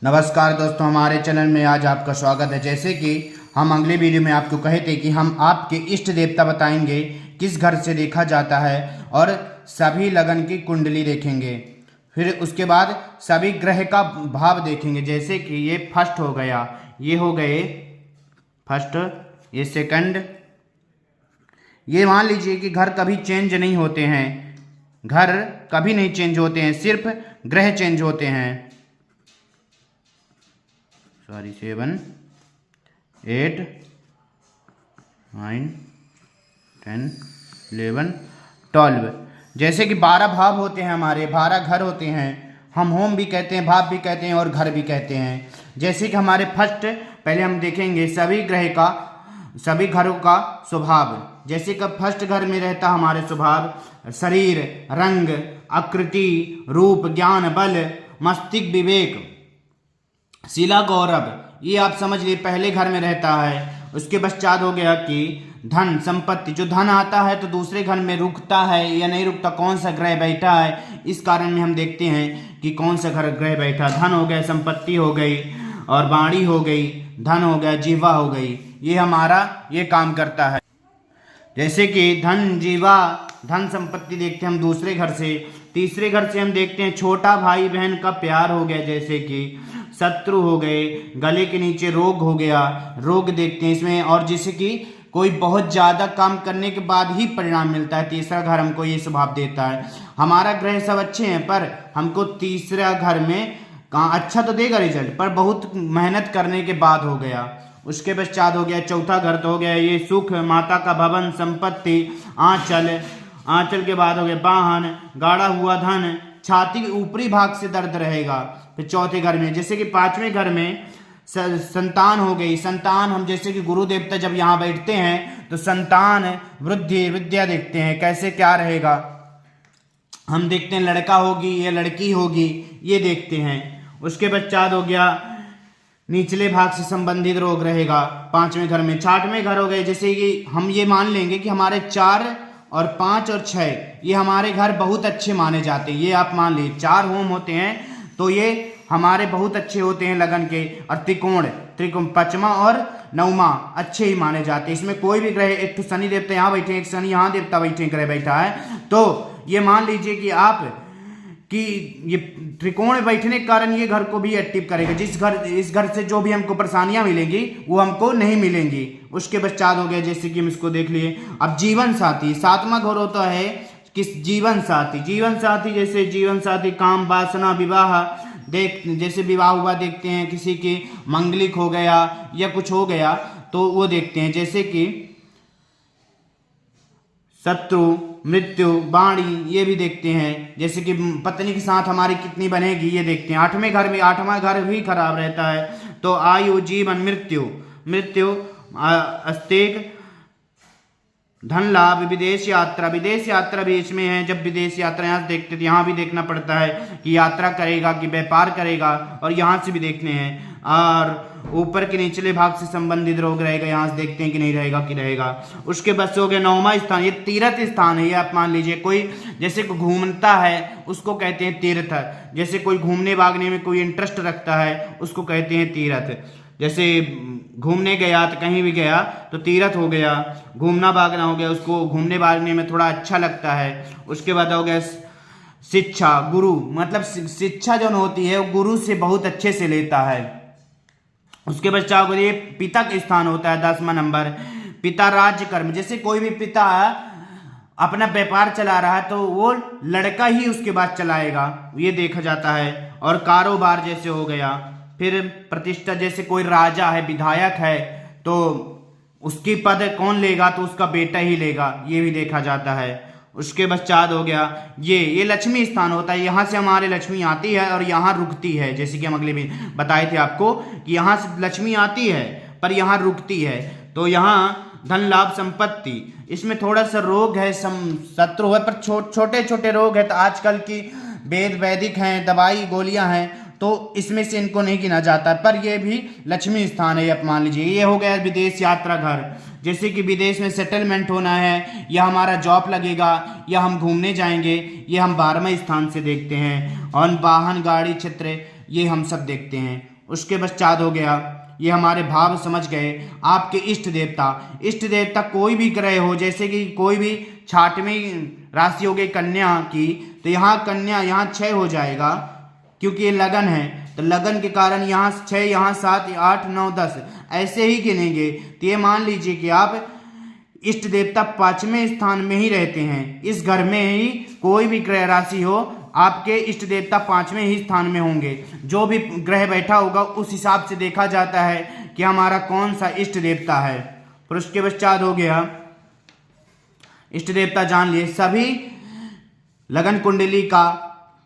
नमस्कार दोस्तों, हमारे चैनल में आज आपका स्वागत है। जैसे कि हम अगले वीडियो में आपको कहे थे कि हम आपके इष्ट देवता बताएंगे किस घर से देखा जाता है और सभी लगन की कुंडली देखेंगे। फिर उसके बाद सभी ग्रह का भाव देखेंगे। जैसे कि ये फर्स्ट हो गया, ये हो गए फर्स्ट, ये सेकंड। ये मान लीजिए कि घर कभी चेंज नहीं होते हैं, घर कभी नहीं चेंज होते हैं, सिर्फ ग्रह चेंज होते हैं। 7, 8, 9, 10, 11, 12। जैसे कि 12 भाव होते हैं, हमारे 12 घर होते हैं। हम होम भी कहते हैं, भाव भी कहते हैं और घर भी कहते हैं। जैसे कि हमारे फर्स्ट पहले हम देखेंगे सभी ग्रह का, सभी घरों का स्वभाव। जैसे कि फर्स्ट घर में रहता हमारे स्वभाव शरीर, रंग, आकृति, रूप, ज्ञान, बल, मस्तिष्क, विवेक, शिला, गौरव। ये आप समझ लिए पहले घर में रहता है। उसके पश्चात हो गया कि धन, संपत्ति। जो धन आता है तो दूसरे घर में रुकता है या नहीं रुकता, कौन सा ग्रह बैठा है, इस कारण में हम देखते हैं कि कौन सा घर ग्रह बैठा। धन हो गया, संपत्ति हो गई और वाणी हो गई, धन हो गया, जीवा हो गई। ये हमारा ये काम करता है। जैसे कि धन, जीवा, धन, संपत्ति देखते हैं हम दूसरे घर से। तीसरे घर से हम देखते हैं छोटा भाई बहन का प्यार हो गया। जैसे कि शत्रु हो गए, गले के नीचे रोग हो गया, रोग देखते हैं इसमें। और जैसे कि कोई बहुत ज़्यादा काम करने के बाद ही परिणाम मिलता है, तीसरा घर हमको ये स्वभाव देता है। हमारा ग्रह सब अच्छे हैं पर हमको तीसरा घर में कहाँ अच्छा तो देगा रिजल्ट, पर बहुत मेहनत करने के बाद हो गया। उसके पश्चात हो गया चौथा घर, तो हो गया ये सुख, माता का भवन, संपत्ति, आंचल। आंचल के बाद हो गया वाहन, गाढ़ा हुआ धन, छाती के ऊपरी भाग से दर्द रहेगा। फिर चौथे घर में, जैसे कि पांचवें घर में संतान हो गई। संतान हम जैसे कि गुरु देवता जब यहाँ बैठते हैं तो संतान, वृद्धि, विद्या देखते हैं कैसे क्या रहेगा। हम देखते हैं लड़का होगी या लड़की होगी, ये देखते हैं। उसके पश्चात हो गया निचले भाग से संबंधित रोग रहेगा पांचवें घर में। छठवें घर हो गए, जैसे कि हम ये मान लेंगे कि हमारे 4 और 5 और 6 ये हमारे घर बहुत अच्छे माने जाते हैं। ये आप मान लीजिए 4 होम होते हैं तो ये हमारे बहुत अच्छे होते हैं लगन के। और त्रिकोण, पंचमा और नवमा अच्छे ही माने जाते हैं। इसमें कोई भी ग्रह, एक तो शनि देवता यहाँ बैठे, एक शनि यहाँ देवता बैठे, ग्रह बैठा है, तो ये मान लीजिए कि आप कि ये त्रिकोण बैठने के कारण ये घर को भी एक्टिव करेगा। इस घर से जो भी हमको परेशानियां मिलेंगी वो हमको नहीं मिलेंगी। उसके पश्चात हो गया जैसे कि हम इसको देख लिए। अब जीवन साथी, 7वां घर होता है किस, जीवन साथी। जीवन साथी जैसे जीवन साथी काम, वासना, विवाह जैसे विवाह हुआ देखते हैं, किसी की मंगलिक हो गया या कुछ हो गया तो वो देखते हैं। जैसे कि शत्रु, मृत्यु, वाणी, ये भी देखते हैं। जैसे कि पत्नी के साथ हमारी कितनी बनेगी ये देखते हैं। 8वें घर में, 8वां घर भी खराब रहता है तो आयु, जीवन, मृत्यु, अस्तेक, धन लाभ, विदेश यात्रा। विदेश यात्रा भी इसमें है। जब विदेश यात्रा यहाँ से देखते तो यहाँ भी देखना पड़ता है कि यात्रा करेगा कि व्यापार करेगा, और यहाँ से भी देखने हैं। और ऊपर के निचले भाग से संबंधित रोग रहेगा, यहाँ से देखते हैं कि नहीं रहेगा कि रहेगा। उसके बाद हो गया 9वां स्थान, ये तीर्थ स्थान है। ये आप मान लीजिए कोई जैसे कोई घूमता है उसको कहते हैं तीर्थ। जैसे कोई घूमने भागने में कोई इंटरेस्ट रखता है उसको कहते हैं तीर्थ। जैसे घूमने गया तो कहीं भी गया तो तीर्थ हो गया, घूमना भागना हो गया, उसको घूमने भागने में थोड़ा अच्छा लगता है। उसके बाद हो गया शिक्षा, गुरु, मतलब शिक्षा जो होती है वो गुरु से बहुत अच्छे से लेता है। उसके पश्चात ये पिता का स्थान होता है 10वां नंबर, पिता, राज्य, कर्म। जैसे कोई भी पिता अपना व्यापार चला रहा है तो वो लड़का ही उसके बाद चलाएगा, ये देखा जाता है। और कारोबार जैसे हो गया। फिर प्रतिष्ठा, जैसे कोई राजा है, विधायक है तो उसकी पद कौन लेगा, तो उसका बेटा ही लेगा, ये भी देखा जाता है। उसके पश्चात हो गया ये लक्ष्मी स्थान होता है। यहाँ से हमारे लक्ष्मी आती है और यहाँ रुकती है। जैसे कि हम अगले भी बताए थे आपको कि यहाँ से लक्ष्मी आती है पर यहाँ रुकती है। तो यहाँ धन लाभ, संपत्ति, इसमें थोड़ा सा रोग है, शत्रु है, पर छोटे छोटे रोग है। तो आजकल की वैदिक हैं, दवाई गोलियां हैं, तो इसमें से इनको नहीं गिना जाता, पर ये भी लक्ष्मी स्थान है। आप मान लीजिए ये हो गया विदेश यात्रा घर। जैसे कि विदेश में सेटलमेंट होना है या हमारा जॉब लगेगा या हम घूमने जाएंगे, ये हम 12वें स्थान से देखते हैं। और वाहन, गाड़ी, क्षेत्र, ये हम सब देखते हैं। उसके पश्चात हो गया, ये हमारे भाव समझ गए। आपके इष्ट देवता कोई भी ग्रह हो, जैसे कि कोई भी 6वीं राशि हो गई कन्या की, तो यहाँ कन्या यहाँ 6 हो जाएगा, क्योंकि ये लगन है, तो लगन के कारण यहाँ 6, यहाँ 7, 8, 9, 10 ऐसे ही गिनेंगे। तो ये मान लीजिए कि आप इष्ट देवता 5वें स्थान में ही रहते हैं, इस घर में ही कोई भी ग्रह राशि हो, आपके इष्ट देवता 5वें ही स्थान में होंगे। जो भी ग्रह बैठा होगा उस हिसाब से देखा जाता है कि हमारा कौन सा इष्ट देवता है। फिर उसके पश्चात हो गया, इष्ट देवता जान लिए। सभी लगन कुंडली का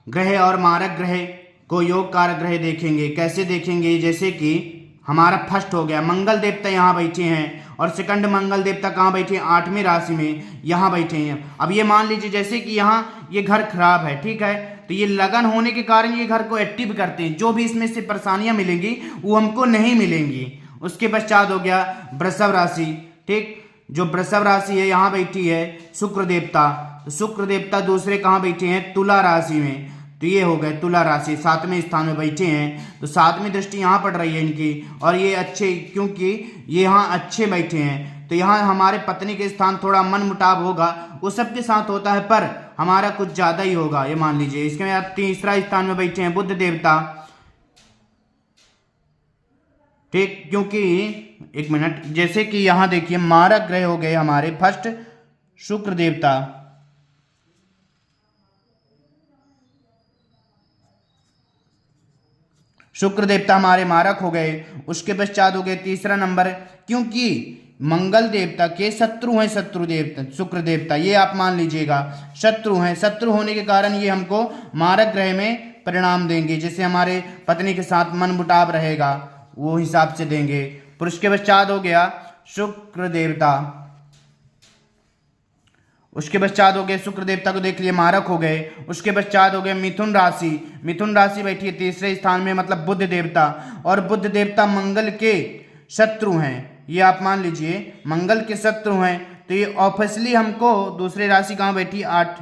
ग्रह और मारक ग्रह को योग कारक ग्रह देखेंगे। कैसे देखेंगे? जैसे कि हमारा फर्स्ट हो गया, मंगल देवता यहाँ बैठे हैं, और सेकंड मंगल देवता कहाँ बैठे हैं? 8वीं राशि में यहाँ बैठे हैं। अब ये मान लीजिए जैसे कि यहाँ ये घर खराब है, ठीक है, तो ये लगन होने के कारण ये घर को एक्टिव करते हैं, जो भी इसमें से परेशानियां मिलेंगी वो हमको नहीं मिलेंगी। उसके पश्चात हो गया वृषभ राशि, ठीक, जो वृषभ राशि है यहाँ बैठी है शुक्र देवता, तो शुक्र देवता दूसरे कहाँ बैठे हैं? तुला राशि में, तो ये हो गए तुला राशि 7वें स्थान में बैठे हैं, तो 7वीं दृष्टि यहाँ पड़ रही है इनकी, और ये अच्छे, क्योंकि ये यहाँ अच्छे बैठे हैं, तो यहाँ हमारे पत्नी के स्थान थोड़ा मन मुटाव होगा, वो सबके साथ होता है, पर हमारा कुछ ज़्यादा ही होगा, ये मान लीजिए। इसके बाद 3रा स्थान में बैठे हैं बुध देवता, ठीक, क्योंकि 1 मिनट, जैसे कि यहाँ देखिए मारक ग्रह हो गए हमारे फर्स्ट शुक्र देवता, शुक्र देवता हमारे मारक हो गए। उसके पश्चात हो गए 3रा नंबर, क्योंकि मंगल देवता के शत्रु हैं, शत्रु देवता शुक्र देवता, ये आप मान लीजिएगा शत्रु हैं, शत्रु होने के कारण ये हमको मारक ग्रह में परिणाम देंगे, जैसे हमारे पत्नी के साथ मन मुटाव रहेगा वो हिसाब से देंगे। फिर उसके पश्चात हो गया शुक्र देवता, उसके पश्चात हो गए शुक्र देवता को देख लिए मारक हो गए। उसके पश्चात हो गए मिथुन राशि, मिथुन राशि बैठी है 3रे स्थान में, मतलब बुध देवता, और बुध देवता मंगल के शत्रु हैं, ये आप मान लीजिए मंगल के शत्रु हैं, तो ये ऑफिसली हमको दूसरी राशि कहाँ बैठी? 8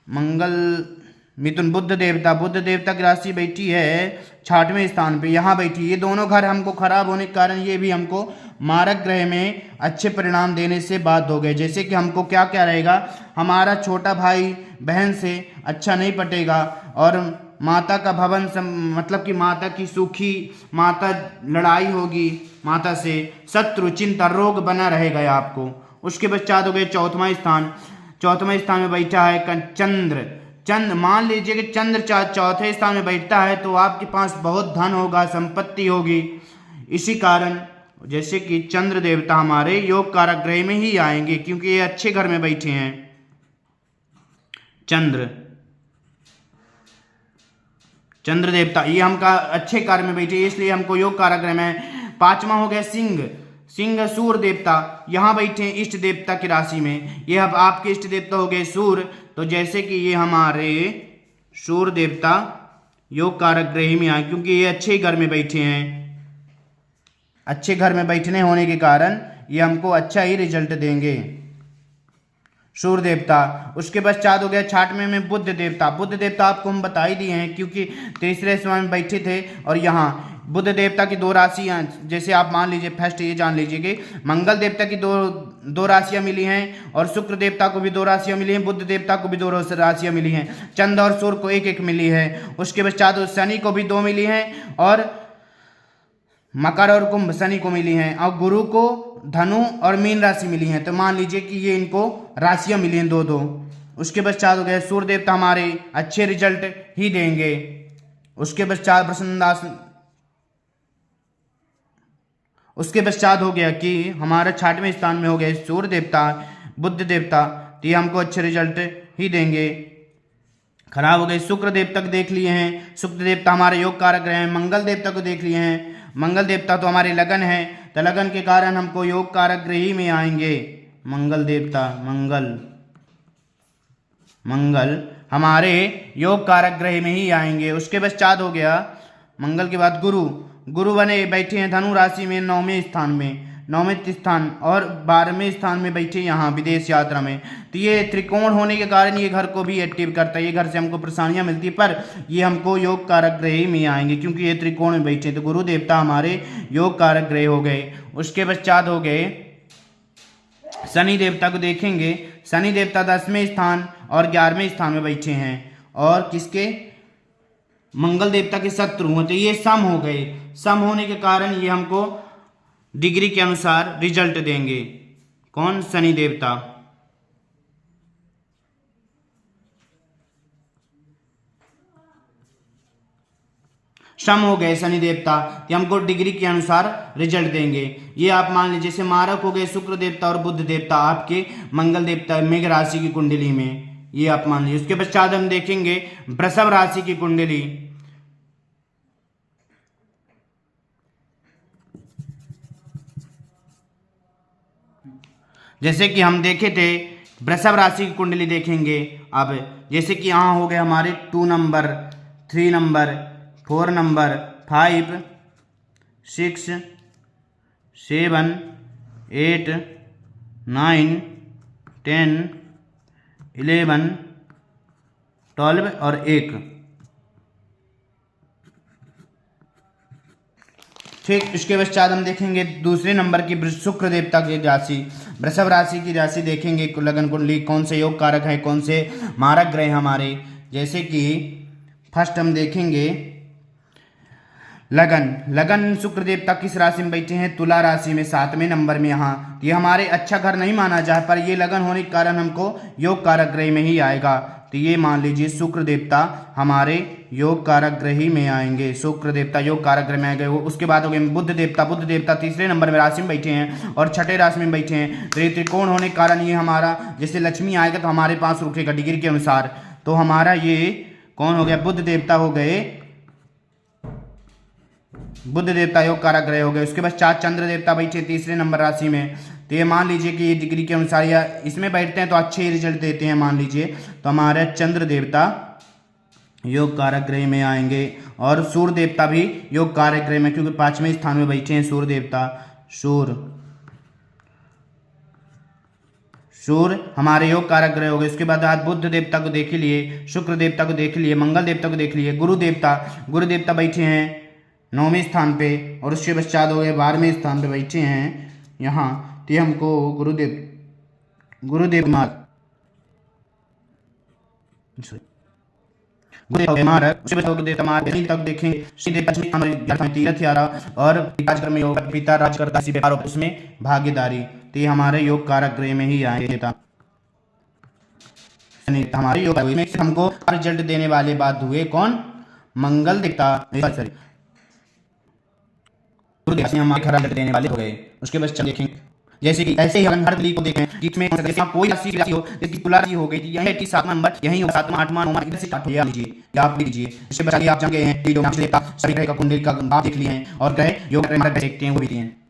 मंगल मिथुन बुध देवता की राशि बैठी है 6वें स्थान पे, यहाँ बैठी। ये दोनों घर हमको खराब होने के कारण ये भी हमको मारक ग्रह में अच्छे परिणाम देने से बाध्य हो गए। जैसे कि हमको क्या क्या रहेगा, हमारा छोटा भाई बहन से अच्छा नहीं पटेगा, और माता का भवन मतलब कि माता की सुखी, माता लड़ाई होगी माता से, शत्रु चिंता रोग बना रहेगा आपको। उसके पश्चात हो गए 4वां स्थान, 4वें स्थान में बैठा है चंद्र, मान लीजिए कि चंद्र 4थे स्थान में बैठता है तो आपके पास बहुत धन होगा, संपत्ति होगी। इसी कारण जैसे कि चंद्र देवता हमारे योग कारक ग्रह में ही आएंगे, क्योंकि ये अच्छे घर में बैठे हैं। चंद्र देवता ये हमका अच्छे कार्य में बैठे, इसलिए हमको योग कारक ग्रह में। 5वां हो गया सिंह सूर्य देवता, यहाँ बैठे हैं इष्ट देवता की राशि में, ये अब आपके इष्ट देवता हो गए सूर्य, तो जैसे कि ये हमारे सूर्य देवता योग कारक ग्रह में आए, क्योंकि ये अच्छे घर में बैठे हैं, अच्छे घर में बैठने होने के कारण ये हमको अच्छा ही रिजल्ट देंगे सूर्य देवता। उसके पश्चात हो गया 6वें में बुध देवता आपको हम बता ही दिए हैं, क्योंकि 3रे स्थान में बैठे थे, और यहाँ बुध देवता की 2 राशियाँ, जैसे आप मान लीजिए फर्स्ट ये जान लीजिए कि मंगल देवता की दो राशियाँ मिली हैं, और शुक्र देवता को भी 2 राशियाँ मिली हैं, बुध देवता को भी 2 राशियाँ मिली हैं, चंद्र और सूर्य को 1-1 मिली है। उसके पश्चात शनि को भी 2 मिली हैं, और मकर और कुंभ शनि को मिली हैं, और गुरु को धनु और मीन राशि मिली हैं, तो मान लीजिए कि ये इनको राशियाँ मिली हैं 2-2। उसके पश्चात हो गए सूर्य देवता हमारे अच्छे रिजल्ट ही देंगे। उसके पश्चात प्रसन्नदास, उसके पश्चात हो गया कि हमारा 6वें स्थान में हो गए सूर्य देवता बुध देवता, तो ये हमको अच्छे रिजल्ट ही देंगे। खराब हो गए शुक्र देवता को देख लिए हैं, शुक्र देवता हमारे योग कारक ग्रह हैं। मंगल देवता को देख लिए हैं, मंगल देवता तो हमारे लगन है, तो लगन के कारण हमको योग कारक ग्रह ही में आएंगे। मंगल देवता मंगल हमारे योग कारक ग्रह में ही आएंगे। उसके पश्चात हो गया मंगल के बाद गुरु बने बैठे हैं धनु राशि में 9वें स्थान में। 9वें स्थान और 12वें स्थान में बैठे यहाँ विदेश यात्रा में। तो ये त्रिकोण होने के कारण ये घर को भी एक्टिव करता है। ये घर से हमको परेशानियां मिलती है, पर ये हमको योग कारक ग्रह ही में आएंगे क्योंकि ये त्रिकोण में बैठे। तो गुरु देवता हमारे योग कारक ग्रह हो गए। उसके पश्चात हो गए शनि देवता को देखेंगे। शनि देवता 10वें स्थान और 11वें स्थान में बैठे हैं और किसके, मंगल देवता के शत्रु हैं। तो ये सम हो गए। सम होने के कारण ये हमको डिग्री के अनुसार रिजल्ट देंगे। कौन, शनि देवता। सम हो गए शनि देवता, ये हमको डिग्री के अनुसार रिजल्ट देंगे। ये आप मान लीजिए जैसे मारक हो गए शुक्र देवता और बुध देवता आपके मंगल देवता मेघ राशि की कुंडली में, ये आप मान लीजिए। उसके पश्चात हम देखेंगे वृषभ राशि की कुंडली। जैसे कि हम देखे थे वृषभ राशि की कुंडली देखेंगे। अब जैसे कि यहाँ हो गए हमारे 2 नंबर, 3 नंबर, 4 नंबर, 5, 6, 7, 8, 9, 10, 11, 12 और 1। ठीक, इसके पश्चात हम देखेंगे दूसरे नंबर की शुक्र देवता की राशि, वृषभ राशि की राशि देखेंगे। लगन कुंडली कौन से योग कारक है, कौन से मारक ग्रह हमारे। जैसे कि फर्स्ट हम देखेंगे लगन। लगन शुक्र देवता किस राशि में बैठे हैं, तुला राशि में 7वें नंबर में। यहाँ ये हमारे अच्छा घर नहीं माना जाए, पर ये लगन होने के कारण हमको योग कारक ग्रह में ही आएगा। तो ये मान लीजिए शुक्र देवता हमारे योग कारक ग्रह ही में आएंगे। शुक्र देवता योग कारक ग्रह में आएंगे। उसके बाद हो गए बुध देवता। बुध देवता तीसरे नंबर में राशि में बैठे हैं और छठे राशि में बैठे हैं। तो ये त्रिकोण होने के कारण ये हमारा जैसे लक्ष्मी आएगा तो हमारे पास रुकेगा डिग्री के अनुसार। तो हमारा ये कौन हो गया, बुध देवता हो गए। बुध देवता योग कारक ग्रह हो गए। उसके बाद चंद्र देवता बैठे तीसरे नंबर राशि में। तो ये मान लीजिए कि ये डिग्री के अनुसार या इसमें बैठते हैं तो अच्छे रिजल्ट देते हैं मान लीजिए। तो हमारे चंद्र देवता योग कारक ग्रह में आएंगे और सूर्य देवता भी योग कारक ग्रह में, क्योंकि 5वें स्थान में बैठे हैं सूर्य देवता। सूर्य हमारे योग कारक ग्रह हो गए। उसके बाद आप बुध देवता को देख लिए, शुक्र देवता को देख लिए, मंगल देवता को देख लिए। गुरु देवता बैठे हैं 9वें स्थान पे और उसके पश्चात हो गए 12वें स्थान पे बैठे हैं यहाँ। तो हमको गुरुदेव मारक तक देखेंगे। तीर्थ यात्रा और पिता राजकर्ता व्यापार उसमें भागीदारी। तो ये हमारे योग कारक ग्रह में ही आएंगे। हमारे योग में हमको रिजल्ट देने वाले बात हुए कौन, मंगल देवता, हमारे खराब रिजल्ट देने वाले हो गए। उसके बाद देखेंगे जैसे कि ऐसे ही हम हर को देखें कि इसमें कोई राशि हो, जैसे तुला राशि हो गई, यही 7वां नंबर, यही 7वां 8वां 9वां इधर से स्टार्ट हो लीजिए आप लीजिए। इससे बचा आप जान गए हैं सभी ग्रह का कुंडली का आप देख लिए हैं और ग्रह योग देखते हैं वो भी हैं।